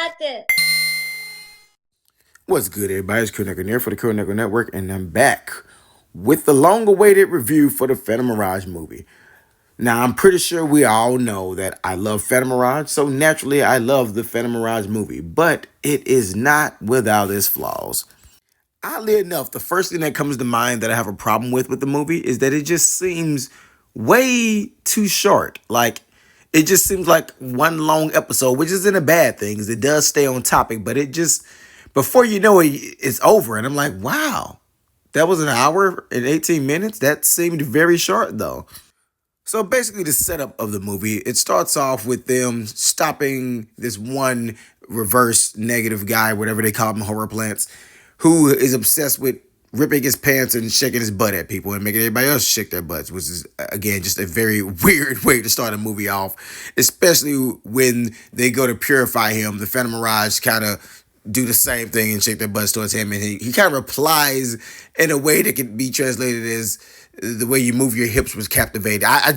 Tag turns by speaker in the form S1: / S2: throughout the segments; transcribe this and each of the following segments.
S1: Perspective.
S2: What's good, everybody? It's Kurnego here for the Kurnego Network, and I'm back with the long-awaited review for the Phantomirage movie. Now, I'm pretty sure we all know that I love Phantomirage, so naturally I love the Phantomirage movie, but it is not without its flaws. Oddly enough, the first thing that comes to mind that I have a problem with the movie is that it just seems way too short. Like, it just seems like one long episode, which isn't a bad thing, because it does stay on topic, but it just, before you know it, it's over. And I'm like, wow, that was an hour and 18 minutes? That seemed very short, though. So basically, the setup of the movie, it starts off with them stopping this one reverse negative guy, whatever they call him, horror plants, who is obsessed with ripping his pants and shaking his butt at people and making everybody else shake their butts, which is, again, just a very weird way to start a movie off, especially when they go to purify him. The Phantomirage kind of do the same thing and shake their butts towards him, and he kind of replies in a way that can be translated as the way you move your hips was captivated. I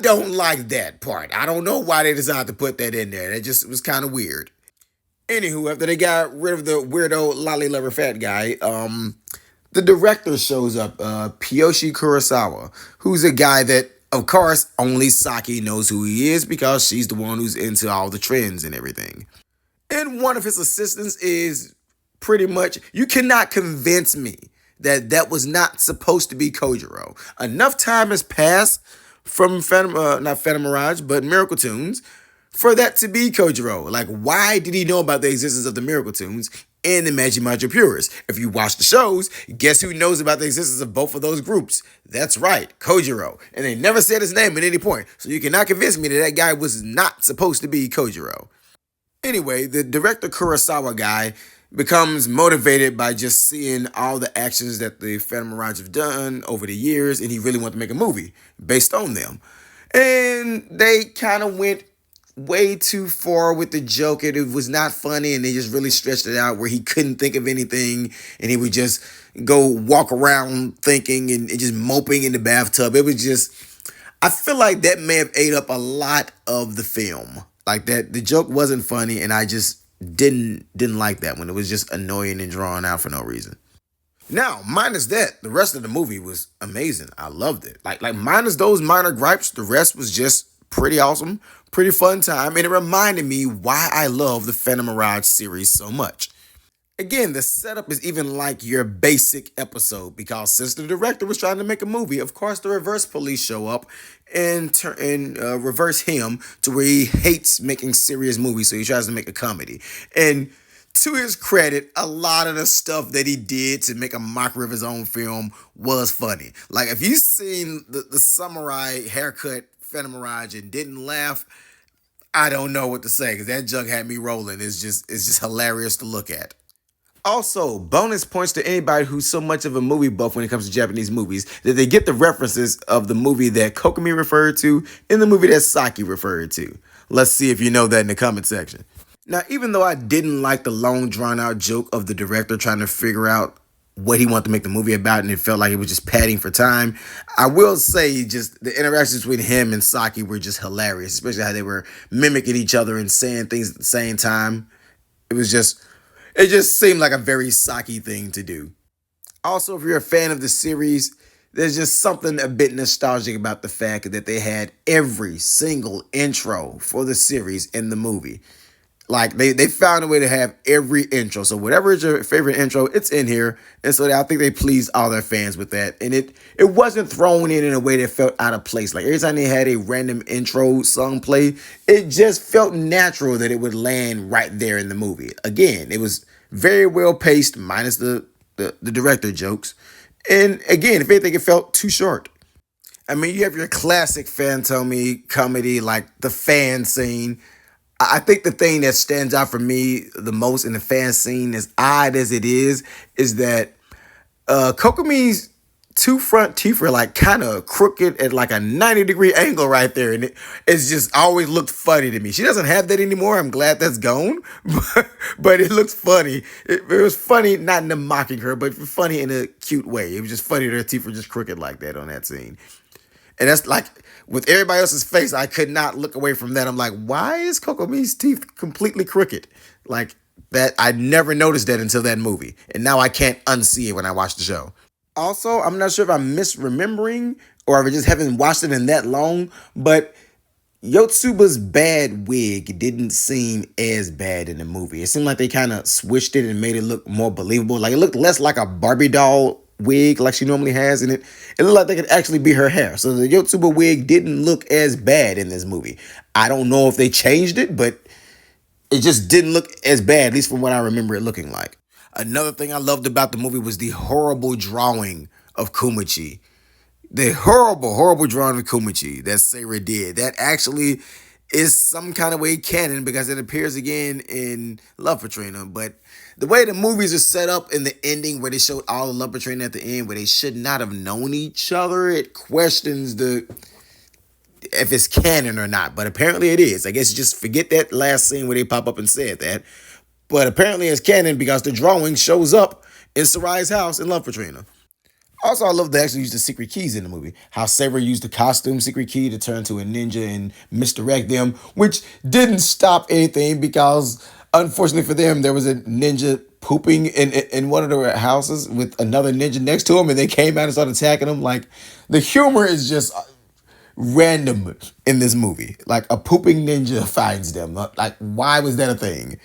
S2: don't like that part. I don't know why they decided to put that in there. It just was kind of weird. Anywho, after they got rid of the weirdo lolly lover fat guy, the director shows up, Kiyoshi Kurosawa, who's a guy that, of course, only Saki knows who he is because she's the one who's into all the trends and everything. And one of his assistants is pretty much, you cannot convince me that that was not supposed to be Kojiro. Enough time has passed from not Phantomirage, but Miracle Tunes, for that to be Kojiro. Like, why did he know about the existence of the Miracle Tunes and the Magimajo Purists? If you watch the shows, guess who knows about the existence of both of those groups? That's right, Kojiro. And they never said his name at any point. So you cannot convince me that that guy was not supposed to be Kojiro. Anyway, the director Kurosawa guy becomes motivated by just seeing all the actions that the Phantomirage have done over the years, and he really wanted to make a movie based on them. And they kind of went way too far with the joke. It was not funny, and they just really stretched it out where he couldn't think of anything, and he would just go walk around thinking and just moping in the bathtub. It was just, I feel like that may have ate up a lot of the film. Like, that the joke wasn't funny, and I just didn't like that one. It was just annoying and drawn out for no reason. Now, minus that, the rest of the movie was amazing. I loved it. Like minus those minor gripes, the rest was just pretty awesome, pretty fun time, and it reminded me why I love the Phantomirage series so much. Again, the setup is even like your basic episode, because since the director was trying to make a movie, of course the reverse police show up and reverse him to where he hates making serious movies, so he tries to make a comedy. And to his credit, a lot of the stuff that he did to make a mockery of his own film was funny. Like, if you've seen the samurai haircut Phantomirage and didn't laugh, I don't know what to say, because that junk had me rolling. It's just hilarious to look at. Also, bonus points to anybody who's so much of a movie buff when it comes to Japanese movies that they get the references of the movie that Kokumi referred to and the movie that Saki referred to. Let's see if you know that in the comment section. Now, even though I didn't like the long, drawn-out joke of the director trying to figure out what he wanted to make the movie about, and it felt like it was just padding for time, I will say just the interactions between him and Saki were just hilarious, especially how they were mimicking each other and saying things at the same time. It just seemed like a very Saki thing to do. Also, if you're a fan of the series, there's just something a bit nostalgic about the fact that they had every single intro for the series in the movie. Like, they found a way to have every intro. So whatever is your favorite intro, it's in here. And so I think they pleased all their fans with that. And it wasn't thrown in a way that felt out of place. Like, every time they had a random intro song play, it just felt natural that it would land right there in the movie. Again, it was very well paced, minus the director jokes. And again, if anything, it felt too short. I mean, you have your classic Phantomy comedy, like the fan scene. I think the thing that stands out for me the most in the fan scene, as odd as it is that Kokumi's two front teeth are like kind of crooked at like a 90-degree angle right there. And it's just always looked funny to me. She doesn't have that anymore. I'm glad that's gone. But it looks funny. It was funny, not in the mocking her, but funny in a cute way. It was just funny that her teeth were just crooked like that on that scene. And that's like, with everybody else's face, I could not look away from that. I'm like, why is Kokomi's teeth completely crooked? Like that, I never noticed that until that movie, and now I can't unsee it when I watch the show. Also, I'm not sure if I'm misremembering or if I just haven't watched it in that long, but Yotsuba's bad wig didn't seem as bad in the movie. It seemed like they kind of switched it and made it look more believable. Like it looked less like a Barbie doll wig like she normally has, and it looked like they could actually be her hair. So the Yotsuba wig didn't look as bad in this movie. I don't know if they changed it, but it just didn't look as bad, at least from what I remember it looking like. Another thing I loved about the movie was the horrible drawing of Kumachi. The horrible, horrible drawing of Kumachi that Sarah did. That actually is some kind of way canon because it appears again in Love Katrina. But the way the movies are set up in the ending where they showed all the Love Katrina at the end where they should not have known each other, it questions the if it's canon or not. But apparently it is. I guess you just forget that last scene where they pop up and said that. But apparently it's canon because the drawing shows up in Sarai's house in Love Katrina. Also, I love they actually use the secret keys in the movie. How Saber used the costume secret key to turn to a ninja and misdirect them, which didn't stop anything because, unfortunately for them, there was a ninja pooping in one of their houses with another ninja next to him, and they came out and started attacking him. Like, the humor is just random in this movie. Like, a pooping ninja finds them. Like, why was that a thing?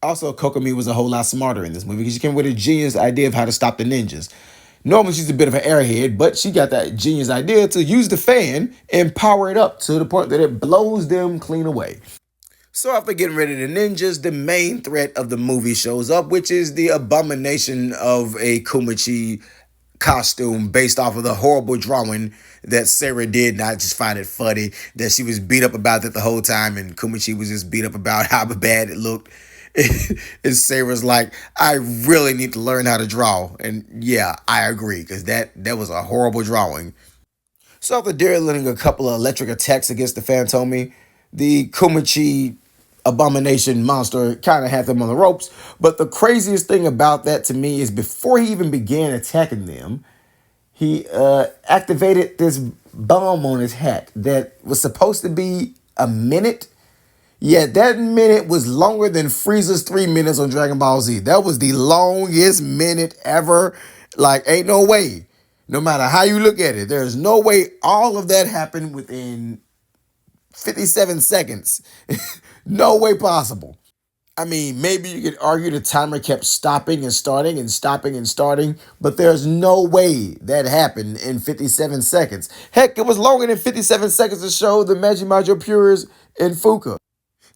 S2: Also, Kokomi was a whole lot smarter in this movie because she came with a genius idea of how to stop the ninjas. Normally, she's a bit of an airhead, but she got that genius idea to use the fan and power it up to the point that it blows them clean away. So after getting rid of the ninjas, the main threat of the movie shows up, which is the abomination of a Kumachi costume based off of the horrible drawing that Sarah did. And I just find it funny that she was beat up about that the whole time, and Kumachi was just beat up about how bad it looked. And Sarah's like, I really need to learn how to draw. And yeah, I agree, because that was a horrible drawing. So after dealing a couple of electric attacks against the Phantomi, the Kumachi abomination monster kind of had them on the ropes. But the craziest thing about that to me is before he even began attacking them, he activated this bomb on his hat that was supposed to be a minute. Yeah, that minute was longer than Frieza's 3 minutes on Dragon Ball Z. That was the longest minute ever. Like, ain't no way. No matter how you look at it, there's no way all of that happened within 57 seconds. No way possible. I mean, maybe you could argue the timer kept stopping and starting and stopping and starting, but there's no way that happened in 57 seconds. Heck, it was longer than 57 seconds to show the Majimajo Pures in Fuka.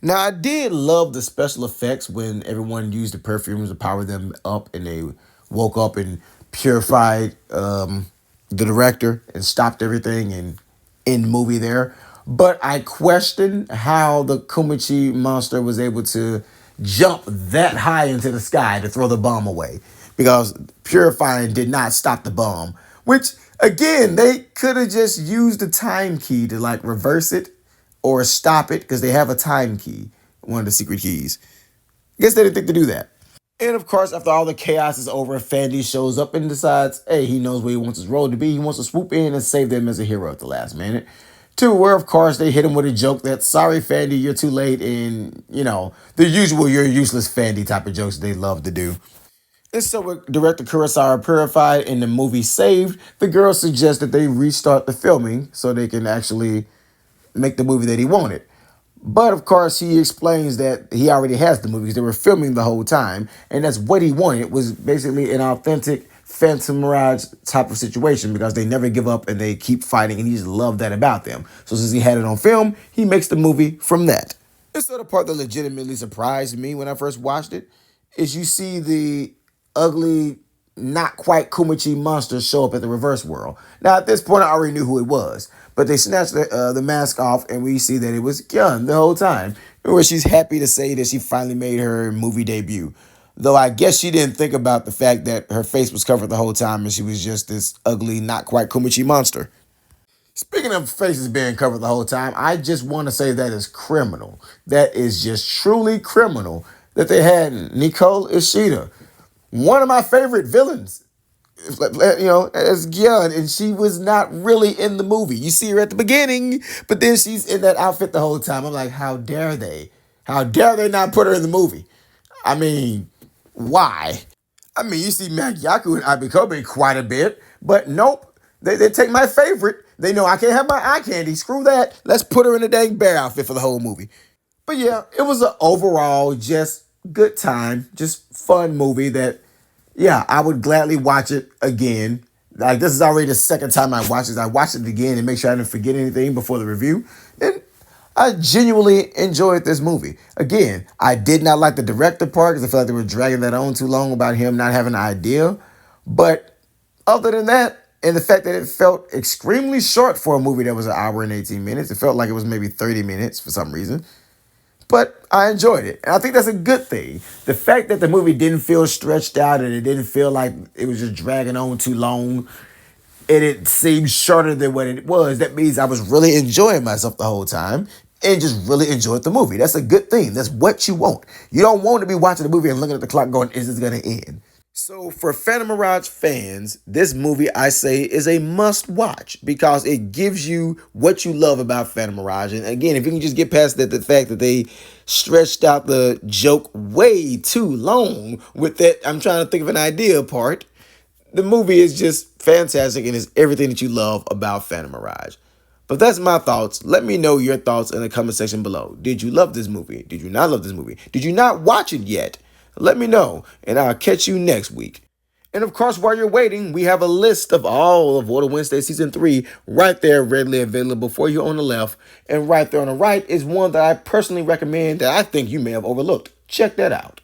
S2: Now, I did love the special effects when everyone used the perfumes to power them up and they woke up and purified the director and stopped everything and in movie there. But I question how the Kumachi monster was able to jump that high into the sky to throw the bomb away, because purifying did not stop the bomb, which again, they could have just used the time key to like reverse it or stop it, because they have a time key, one of the secret keys. I guess they didn't think to do that. And of course, after all the chaos is over, Fandy shows up and decides, hey, he knows where he wants his role to be. He wants to swoop in and save them as a hero at the last minute. To where, of course, they hit him with a joke that, sorry, Fandy, you're too late. And, the usual you're useless Fandy type of jokes they love to do. And so with director Kurosawa purified and the movie saved, the girls suggest that they restart the filming so they can actually make the movie that he wanted. But of course, he explains that he already has the movies. They were filming the whole time, and that's what he wanted. It was basically an authentic Phantomirage type of situation, because they never give up and they keep fighting, and he just loved that about them. So since he had it on film, he makes the movie from that. And so the part that legitimately surprised me when I first watched it is you see the ugly, not quite Kumachi monster show up at the reverse world. Now, at this point, I already knew who it was. But they snatched the mask off, and we see that it was Gyun the whole time. Where she's happy to say that she finally made her movie debut. Though I guess she didn't think about the fact that her face was covered the whole time and she was just this ugly, not quite Kumachi monster. Speaking of faces being covered the whole time, I just want to say that is criminal. That is just truly criminal that they had Nicole Ishida, one of my favorite villains as Gyeon, and she was not really in the movie. You see her at the beginning, but then she's in that outfit the whole time. I'm like, how dare they? How dare they not put her in the movie? I mean, why? I mean, you see Gyakugyaku and Abikobe quite a bit, but nope. They take my favorite. They know I can't have my eye candy. Screw that. Let's put her in a dang bear outfit for the whole movie. But yeah, it was an overall just good time, just fun movie that, yeah, I would gladly watch it again. Like, this is already the second time I watched it. I watched it again and make sure I didn't forget anything before the review. And I genuinely enjoyed this movie. Again, I did not like the director part because I felt like they were dragging that on too long about him not having an idea. But other than that, and the fact that it felt extremely short for a movie that was an hour and 18 minutes, it felt like it was maybe 30 minutes for some reason. But I enjoyed it. And I think that's a good thing. The fact that the movie didn't feel stretched out and it didn't feel like it was just dragging on too long and it seemed shorter than what it was, that means I was really enjoying myself the whole time and just really enjoyed the movie. That's a good thing. That's what you want. You don't want to be watching the movie and looking at the clock going, is this going to end? So for Phantomirage fans, this movie, I say, is a must watch because it gives you what you love about Phantomirage. And again, if you can just get past the fact that they stretched out the joke way too long with that, I'm trying to think of an idea part, the movie is just fantastic and is everything that you love about Phantomirage. But that's my thoughts. Let me know your thoughts in the comment section below. Did you love this movie? Did you not love this movie? Did you not watch it yet? Let me know, and I'll catch you next week. And of course, while you're waiting, we have a list of all of Water Wednesday Season 3 right there readily available for you on the left. And right there on the right is one that I personally recommend that I think you may have overlooked. Check that out.